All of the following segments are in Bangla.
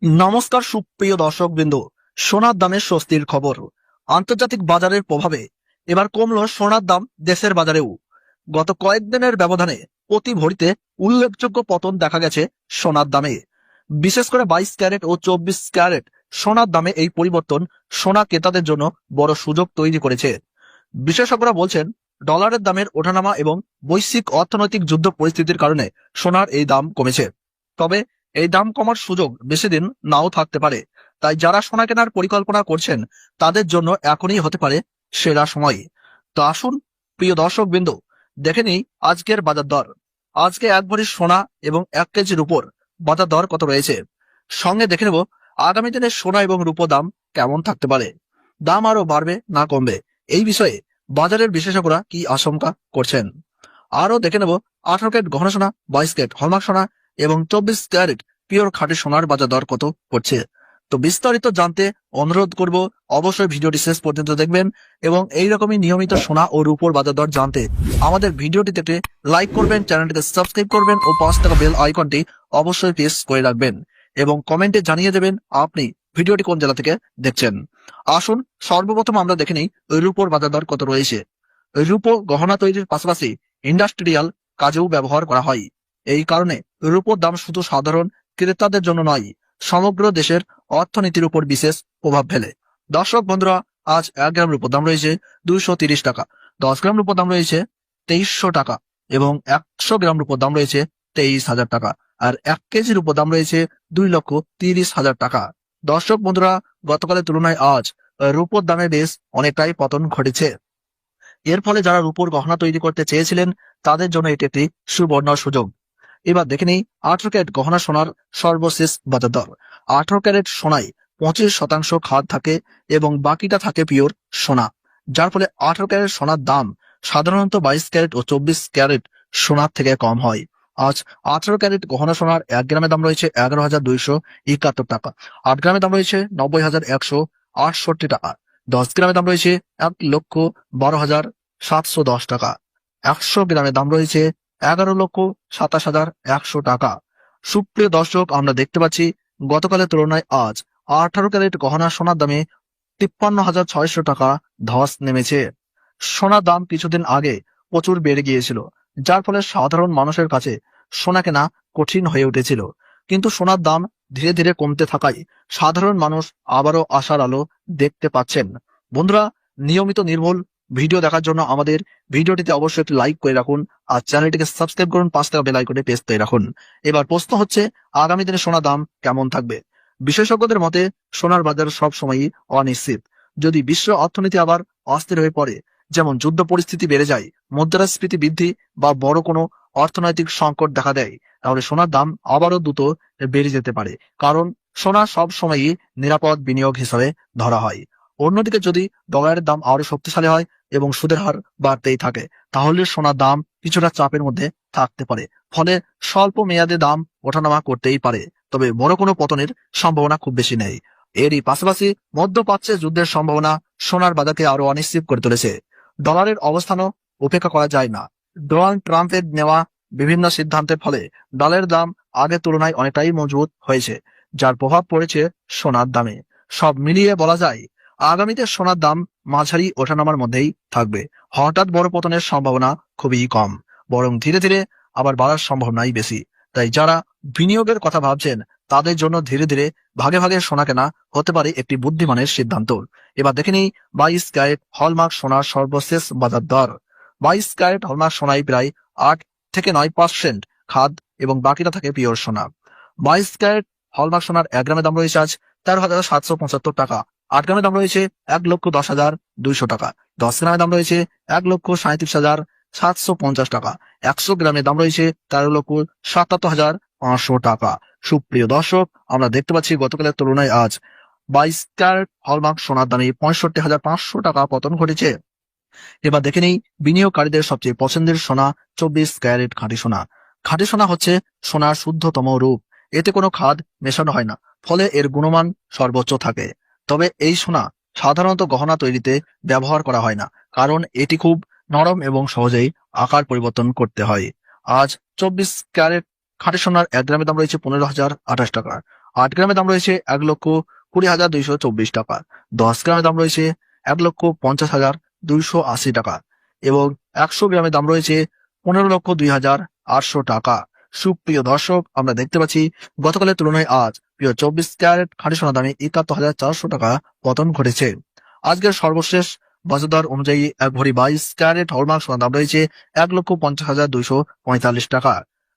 নমস্কার সুপ্রিয় দর্শকবৃন্দ। সোনার দামে স্বস্তির খবর। আন্তর্জাতিক বাজারের প্রভাবে এবার কমলো সোনার দাম দেশের বাজারেও। গত কয়েকদিনের ব্যবধানে প্রতি ভরিতে উল্লেখযোগ্য পতন দেখা গেছে সোনার দামে। বিশেষ করে 22 ক্যারেট ও 24 ক্যারেট সোনার দামে এই পরিবর্তন সোনা ক্রেতাদের জন্য বড় সুযোগ তৈরি করেছে। বিশেষজ্ঞরা বলছেন, ডলারের দামের ওঠানামা এবং বৈশ্বিক অর্থনৈতিক যুদ্ধ পরিস্থিতির কারণে সোনার এই দাম কমেছে। তবে এই দাম কমার সুযোগ বেশি দিন নাও থাকতে পারে। তাই যারা সোনা কেনার পরিকল্পনা করছেন তাদের জন্য এখনই হতে পারে সেরা সময়। তো আসুন প্রিয় দর্শকবৃন্দ, দেখে নিই আজকের বাজার দর। আজকে এক ভরি সোনা এবং 1 কেজির উপর বাজার দর কত রয়েছে। সঙ্গে দেখে নেব আগামী দিনে সোনা এবং রূপো দাম কেমন থাকতে পারে। দাম আরো বাড়বে না কমবে, এই বিষয়ে বাজারের বিশেষজ্ঞরা কি আশঙ্কা করছেন। আরো দেখে নেব 18 ক্যারেট গহনা সোনা, 22 ক্যারেট হলমার্ক সোনা এবং 24 ক্যারেট পিওর খাঁটি সোনার বাজার দর কত পড়ছে। তো বিস্তারিত জানতে অনুরোধ করব, অবশ্যই ভিডিওটি শেষ পর্যন্ত দেখবেন এবং এইরকমই নিয়মিত সোনা ও রূপোর বাজার দর জানতে আমাদের ভিডিওটিতে একটি লাইক করবেন, চ্যানেলটিকে সাবস্ক্রাইব করবেন ও পাশ থাকা বেল আইকনটি অবশ্যই প্রেস করে রাখবেন এবং কমেন্টে জানিয়ে দেবেন আপনি ভিডিওটি কোন জেলা থেকে দেখছেন। আসুন সর্বপ্রথম আমরা দেখে নিই রূপোর বাজার দর কত রয়েছে। রূপো গহনা তৈরির পাশাপাশি ইন্ডাস্ট্রিয়াল কাজেও ব্যবহার করা হয়। এই কারণে রূপোর দাম শুধু সাধারণ ক্রেতাদের জন্য নয়, সমগ্র দেশের অর্থনীতির উপর বিশেষ প্রভাব ফেলে। দর্শক বন্ধুরা, আজ 1 গ্রাম রূপোর দাম রয়েছে 230 টাকা, 10 গ্রাম রূপোর দাম রয়েছে 2300 টাকা এবং 100 গ্রাম রূপোর দাম রয়েছে 23,000 টাকা, আর 1 কেজির রূপোর দাম রয়েছে 2,30,000 টাকা। দর্শক বন্ধুরা, গতকালের তুলনায় আজ রূপোর দামে বেশ অনেকটাই পতন ঘটেছে। এর ফলে যারা রূপোর গহনা তৈরি করতে চেয়েছিলেন তাদের জন্য এটি একটি সুবর্ণ সুযোগ। এবার দেখে নিই 18 ক্যারেট গহনা সোনার সর্বশেষ বাজার দর। 18 ক্যারেট সোনায় 25% খাদ থাকে এবং বাকিটা থাকে পিওর সোনা, যার ফলে 18 ক্যারেট সোনার দাম সাধারণত 22 ক্যারেট ও 24 ক্যারেট সোনার থেকে কম হয়। আজ 18 ক্যারেট গহনা সোনার 1 গ্রামের দাম রয়েছে 11,271 টাকা, 8 গ্রামের দাম রয়েছে 90,168 টাকা, 10 গ্রামের দাম রয়েছে 1,12,710 টাকা, 100 গ্রামের দাম রয়েছে 11,27,100 টাকা। সুপ্রিয় দর্শক, আমরা দেখতে পাচ্ছি গতকালের তুলনায় আজ 18 ক্যারেট গহনা সোনার দামে 53,600 টাকা ধস নেমেছে। সোনার দাম কিছুদিন আগে প্রচুর বেড়ে গিয়েছিল, যার ফলে সাধারণ মানুষের কাছে সোনা কেনা কঠিন হয়ে উঠেছিল। কিন্তু সোনার দাম ধীরে ধীরে কমতে থাকায় সাধারণ মানুষ আবারও আশার আলো দেখতে পাচ্ছেন। বন্ধুরা, নিয়মিত নির্ভুল ভিডিও দেখার জন্য আমাদের ভিডিওটিতে অবশ্যই একটি লাইক করে রাখুন আর চ্যানেলটিকে সাবস্ক্রাইব করুন, পাঁচ টাকা বেল আইকনে প্রেস করে রাখুন। এবার প্রশ্ন হচ্ছে, আগামী দিনে সোনার দাম কেমন থাকবে। বিশেষজ্ঞদের মতে সোনার বাজার সব সময়ই অনিশ্চিত। যদি বিশ্ব অর্থনীতি আবার অস্থির হয়ে পড়ে, যেমন যুদ্ধ পরিস্থিতি বেড়ে যায়, মুদ্রাস্ফীতি বৃদ্ধি বা বড় কোনো অর্থনৈতিক সংকট দেখা দেয়, তাহলে সোনার দাম আবারও দ্রুত বেড়ে যেতে পারে। কারণ সোনা সব সময়ই নিরাপদ বিনিয়োগ হিসাবে ধরা হয়। অন্যদিকে যদি ডলারের দাম আরো শক্তিশালী হয় এবং সুদের হার বাড়তেই থাকে, তাহলে সোনার দাম কিছুটা চাপের মধ্যে থাকতে পারে। ফলে স্বল্প মেয়াদে দাম ওঠানামা করতেই পারে, তবে বড় কোনো পতনের সম্ভাবনা খুব বেশি নেই। এরই পাশাপাশি মধ্যপ্রাচ্যে যুদ্ধের সম্ভাবনা সোনার বাজারকে আরো অনিশ্চিত করে তুলেছে। ডলারের অবস্থানও উপেক্ষা করা যায় না। ডোনাল্ড ট্রাম্পের নেওয়া বিভিন্ন সিদ্ধান্তের ফলে ডলারের দাম আগের তুলনায় অনেকটাই মজবুত হয়েছে, যার প্রভাব পড়েছে সোনার দামে। সব মিলিয়ে বলা যায় আগামীতে সোনার দাম মাঝারি ওঠানামার মধ্যেই থাকবে। হঠাৎ বড় পতনের সম্ভাবনা খুবই কম, বরং ধীরে ধীরে আবার বাড়ার সম্ভাবনাই বেশি। তাই যারা বিনিয়োগের কথা ভাবছেন তাদের জন্য ধীরে ধীরে ভাগে ভাগে সোনা কেনা হতে পারে একটি বুদ্ধিমানের সিদ্ধান্ত। এবার দেখে নিই 22 ক্যারেট হলমার্ক সোনার সর্বশেষ বাজার দর। 22 ক্যারেট হলমার্ক সোনায় প্রায় 8 থেকে 9% খাদ এবং বাকিটা থাকে পিওর সোনা। 22 ক্যারেট হলমার্ক সোনার 1 গ্রামের দাম রয়েছে আজ 13,775 টাকা, 8 গ্রামের দাম রয়েছে 1,10,200 টাকা, 10 গ্রামের দাম রয়েছে 1,37,750 টাকা, 100 গ্রামের দাম রয়েছে 13,77,500 টাকা। সুপ্রিয় দর্শক, আমরা দেখতে পাচ্ছি গতকালের তুলনায় আজ 22 ক্যারেট হলমার্ক সোনার দামে 65,500 টাকা পতন ঘটেছে। এবার দেখে নেই বিনিয়োগকারীদের সবচেয়ে পছন্দের সোনা 24 ক্যারেট খাঁটি সোনা। খাঁটি সোনা হচ্ছে সোনার শুদ্ধতম রূপ। এতে কোনো খাদ মেশানো হয় না, ফলে এর গুণমান সর্বোচ্চ থাকে। তবে এই সোনা সাধারণত গহনা তৈরিতে ব্যবহার করা হয় না, কারণ এটি খুব নরম এবং সহজেই আকার পরিবর্তন করতে হয়। আজ 24 ক্যারেট খাঁটি সোনার 1 গ্রামের দাম রয়েছে 15,028 টাকা, 8 গ্রামের দাম রয়েছে 1,20,224 টাকা। 10 গ্রামের দাম রয়েছে 1,50,280 টাকা এবং 100 গ্রামের দাম রয়েছে 15,02,800 টাকা। সুপ্রিয় দর্শক, আমরা দেখতে পাচ্ছি গতকালের তুলনায় আজ প্রিয় 24 ক্যারেট খাঁটি সোনার দামে 71,400 টাকা পতন ঘটেছে। আজকের সর্বশেষ বাজার দর অনুযায়ী এক ভরি 22 ক্যারেট হলমার্ক সোনার দাম রয়েছে 1,50,245 টাকা।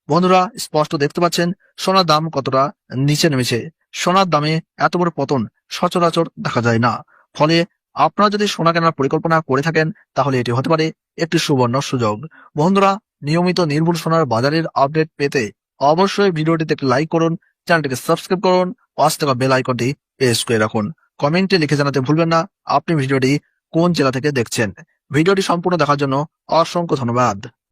বন্ধুরা, স্পষ্ট দেখতে পাচ্ছেন সোনার দাম কতটা নিচে নেমেছে। সোনার দামে এত বড় পতন সচরাচর দেখা যায় না। ফলে আপনারা যদি সোনা কেনার পরিকল্পনা করে থাকেন তাহলে এটি হতে পারে একটি সুবর্ণ সুযোগ। বন্ধুরা, নিয়মিত নির্ভুল সোনার বাজারের আপডেট পেতে অবশ্যই ভিডিওটিতে একটি লাইক করুন, চ্যানেলটিকে সাবস্ক্রাইব করুন, পাশে থাকা বেল আইকনটি প্রেস করে রাখুন। কমেন্টে লিখে জানাতে ভুলবেন না আপনি ভিডিওটি কোন জেলা থেকে দেখছেন। ভিডিওটি সম্পূর্ণ দেখার জন্য অসংখ্য ধন্যবাদ।